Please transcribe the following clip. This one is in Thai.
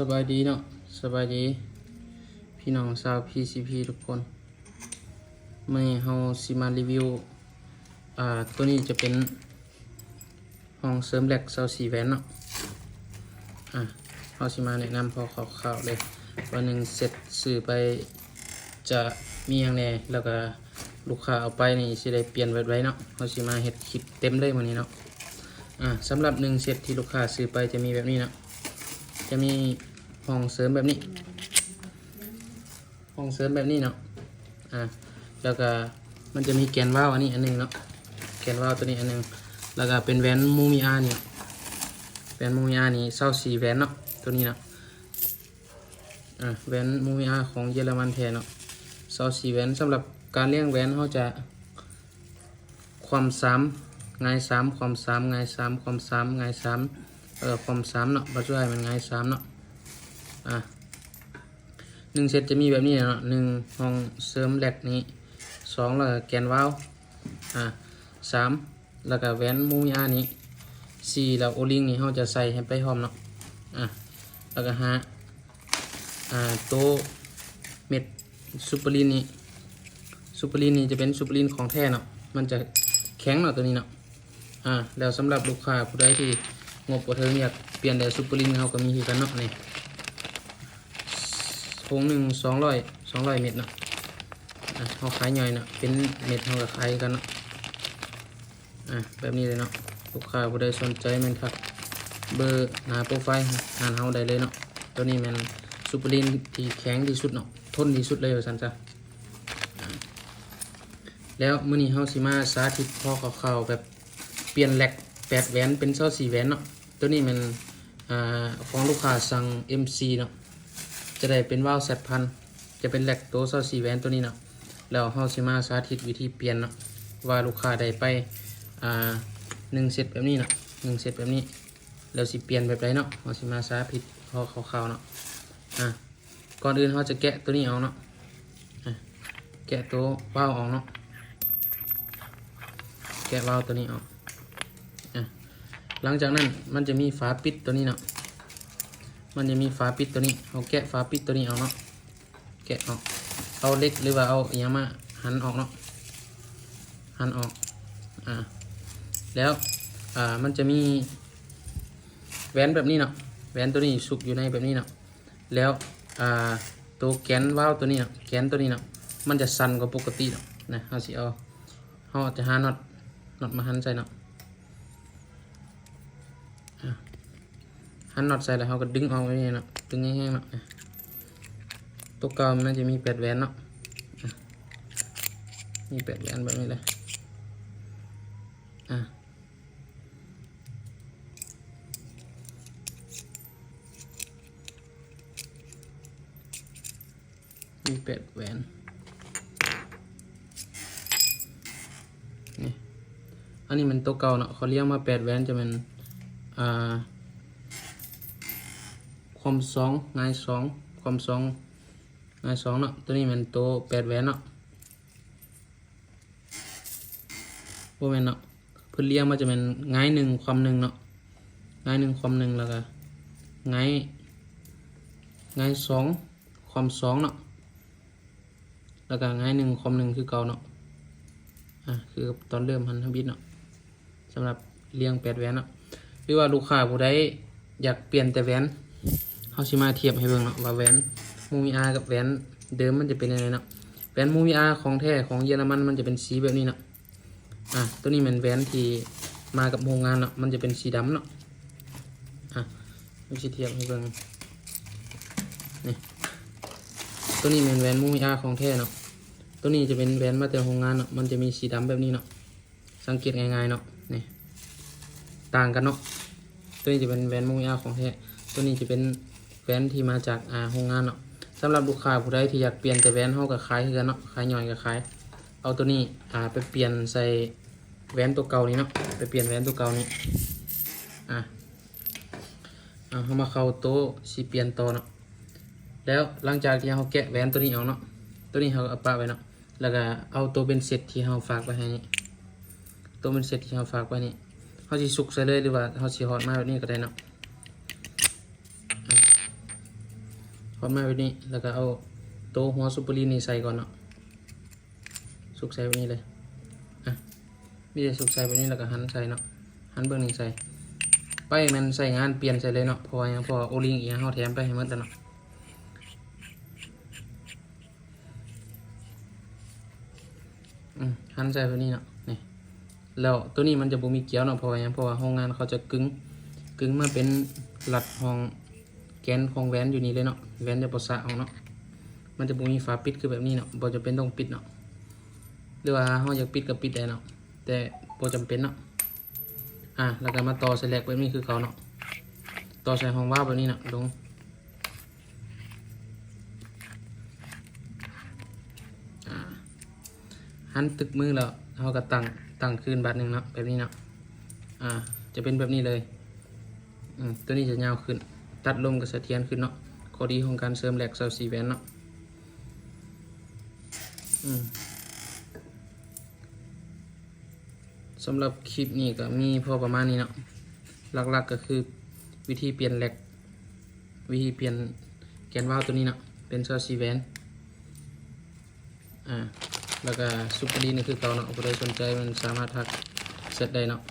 สบายดีเนาะสบายดีพี่น้องชาว PCP ทุกคนมื่อนี้เราสิมารีวิวตัวนี้จะเป็นห้องเสริมแหลก24แหวนเนาะเราสิมาแนะนำพอคร่าวๆเลยวันหนึ่งเสร็จซื้อไปจะมีอย่างไรแล้วก็ลูกค้าเอาไปนี่สิได้เปลี่ยนไว้เนาะเราสิมาเฮ็ดคลิปเต็มเลยวันนี้เนาะสำหรับ1เซตที่ลูกค้าซื้อไปจะมีแบบนี้เนาะจะมีห้องเสริมแบบนี้ห้องเสริมแบบนี้เนาะแล้วก็มันจะมีแกนว่าวอันนี้อันนึงเนาะแกนว่าวตัวนี้อันนึงแล้วก็เป็นแหวนมูมิอานี่แหวนมูมิอานี่24แหวนเนาะตัวนี้เนาะแหวนมูมิอาของเยอรมันแท้เนาะ24แหวนสำหรับการเลี้ยงแหวนเขาจะความ3ไง3ความ3ไง3ความ3ไง3ความ3เนาะปัจจุบันมันไง3เนาะ1เซตจะมีแบบนี้เนาะ1ห้องเสริมแหลกนี้2แล้วก็แกนว่าว3แล้วก็แหวนมูมิอานี้4แล้วโอลิงนี่เขาจะใส่ให้ไปพร้อมเนาะแล้วก็โตเม็ดซูเปอร์ลินนี่ซูเปอร์ลินนี่จะเป็นซูเปอร์ลินของแท้เนาะมันจะแข็งเนาะตัวนี้เนาะแล้วสำหรับลูกค้าผู้ใดที่งบบ่ถึงอยากเปลี่ยนแต่ซูเปอร์ลินเขาก็มีคือกันเนาะนี่ถุงหนึ่ง200เม็ดเนาะเขาขายย่อยเนาะเป็นเม็ดเขาก็ขายกันเนาะแบบนี้เลยเนาะลูกค้าผู้ใดสนใจแม่นครับเบอร์หน้าโปรไฟล์หาเฮาได้เลยเนาะตัวนี้แม่นซูเปอร์ลินที่แข็งที่สุดเนาะทนที่สุดเลยว่าซั่นจ้ะแล้วมื้อนี้เฮาสิมาสาธิตพอคร่าวๆแบบเปลี่ยนแหลก8แหวนเป็น24แหวนเนาะตัวนี้มันของลูกค้าสั่ง MC เนาะจะได้เป็นว่าวZ1000จะเป็นแหลกโต24แหวนตัวนี้เนาะแล้วเฮาสิมาสาธิตวิธีเปลี่ยนเนาะว่าลูกค้าได้ไป1เซตแบบนี้เนาะ1เซตแบบนี้แล้วสิเปลี่ยนแบบใดเนาะเฮาสิมาสาธิตพอคร่าวๆเนาะก่อนอื่นเฮาจะแกะตัวนี้ออกเนาะแกะตัวว่าวออกเนาะแกะว่าวตัวนี้ออกหลังจากนั้นมันจะมีฝาปิดตัวนี้เนาะมันจะมีฝาปิดตัวนี้เอาแกะฝาปิดตัวนี้ออกเนาะแกะออกเอาเล็กหรือว่าเอาอย่างมาหันออกเนาะหันออกแล้วมันจะมีแหวนแบบนี้เนาะแหวนตัวนี้สุกอยู่ในแบบนี้เนาะแล้วตัวแกนว่าวตัวนี้เนาะแกนตัวนี้เนาะมันจะสั่นกว่าปกติเนาะนะเราจะหาน็อตมาหันใส่เนาะหันน็อตใส่แล้วเราก็ดึงออกไว้เนาะดึงแห้งๆเนาะตัวเก่ามันจะมี8แหวนเนาะมี8แหวนแบบนี้เลยมี8แหวนนี่อันนี้มันตัวเก่าเนาะเขาเรียกมา8แหวนจะเป็นความ2ง่าย2ความ2ง่าย2เนาะตัวนี้มันตัว8แหวนเนาะพวกมันเนาะเพื่อเรียกมาจะเป็นง่าย1ความ1เนาะง่าย1ความ1แล้วก็ง่าย2ความ2เนาะแล้วก็ง่าย1ความ1คือเก่าเนาะคือตอนเริ่มหันทบิดเนาะสำหรับเรียง8แหวนเนาะหรือว่าลูกค้าผู้ใดอยากเปลี่ยนแต่แหวนเขาสิมาเทียบให้เบิ่งเนาะว่าแหวนมูมิอากับแหวนเดิมมันจะเป็นยังไงเนาะแหวนมูมิอาของแท้ของเยอรมันมันจะเป็นสีแบบนี้เนาะตัวนี้เป็นแหวนที่มากับโรงงานเนาะมันจะเป็นสีดำเนาะมีสีเทียบให้เบิ่งนี่ตัวนี้เป็นแหวนมูมิอาของแท้เนาะตัวนี้จะเป็นแหวนมาจากโรงงานเนาะมันจะมีสีดำแบบนี้เนาะสังเกตง่ายๆเนาะนี่ต่างกันเนาะตัวนี้จะเป็นแหวนมูมิอาของแท้ตัวนี้จะเป็นแหวนที่มาจากโรงงานเนาะสำหรับลูกค้าผู้ใดที่อยากเปลี่ยนแต่แหวนเฮาก็ขายคือกันเนาะขายย่อยก็ขายเอาตัวนี้ไปเปลี่ยนใส่แหวนตัวเก่านี้เนาะไปเปลี่ยนแหวนตัวเก่านี้เขามาเข้าโต๊ะสิเปลี่ยนต่อเนาะแล้วหลังจากที่เขาแกะแหวนตัวนี้ออกเนาะตัวนี้เขาเอาปะไว้เนาะแล้วก็เอาตัวเป็นเซตที่เขาฝากไว้ให้นี่ตัวเป็นเซตที่เขาฝากไว้นี่เขาสิสุกใส่เลยหรือว่าเขาสิฮอดมาแบบนี้ก็ได้เนาะ พร้อมมาแบบนี้แล้วก็เอาโต๊ะหัวซูเปอร์ลีนนี่ใส่ก่อนเนาะสุกใส่แบบนี้เลยอ่ะมีแต่สุกใส่แบบนี้แล้วก็หันใส่เนาะหันเบื้องนี้ใส่ไปมันใส่งานเปลี่ยนใส่เลยเนาะเพราะว่าหยังเพราะว่าโอลิงอีกเฮาแถมไปให้หมดแล้วเนาะหันใส่แบบนี้เนาะนี่แล้วตัวนี้มันจะบ่มีเกี๊ยวเนาะเพราะว่าหยังเพราะว่าโรงงานเขาจะกึ่งมาเป็นหลัดห้องแกนของแหวนอยู่นี่เลยเนาะแหวนจะบ่สะเอาเนาะมันจะบ่มีฝาปิดคือแบบนี้เนาะบ่จำเป็นต้องปิดเนาะหรือว่าเฮาอยากปิดก็ปิดได้เนาะแต่บ่จำเป็นเนาะแล้วก็มาต่อใส่แหลกแบบนี้คือเขาเนาะต่อใส่ห้องว่าวแบบนี้เนาะลงหันตึกมือแล้วเฮาก็ตั้งคืนบาทหนึงเนาะแบบนี้เนาะจะเป็นแบบนี้เลยตัวนี้จะยาวขึ้นตัดลมกับเสถียรขึ้นเนาะข้อดีของการเสริมแหลกเสาสีแหวนเนาะสำหรับคลิปนี้ก็มีพอประมาณนี้เนาะหลักๆก็คือวิธีเปลี่ยนแหลกวิธีเปลี่ยนแกนว่าวตัวนี้เนาะเป็นเสาสีแหวนแล้วก็ซุปเปอร์ลีนี่คือเก่าเนาะผู้ใดสนใจมันสามารถทักเสร็จได้เนาะ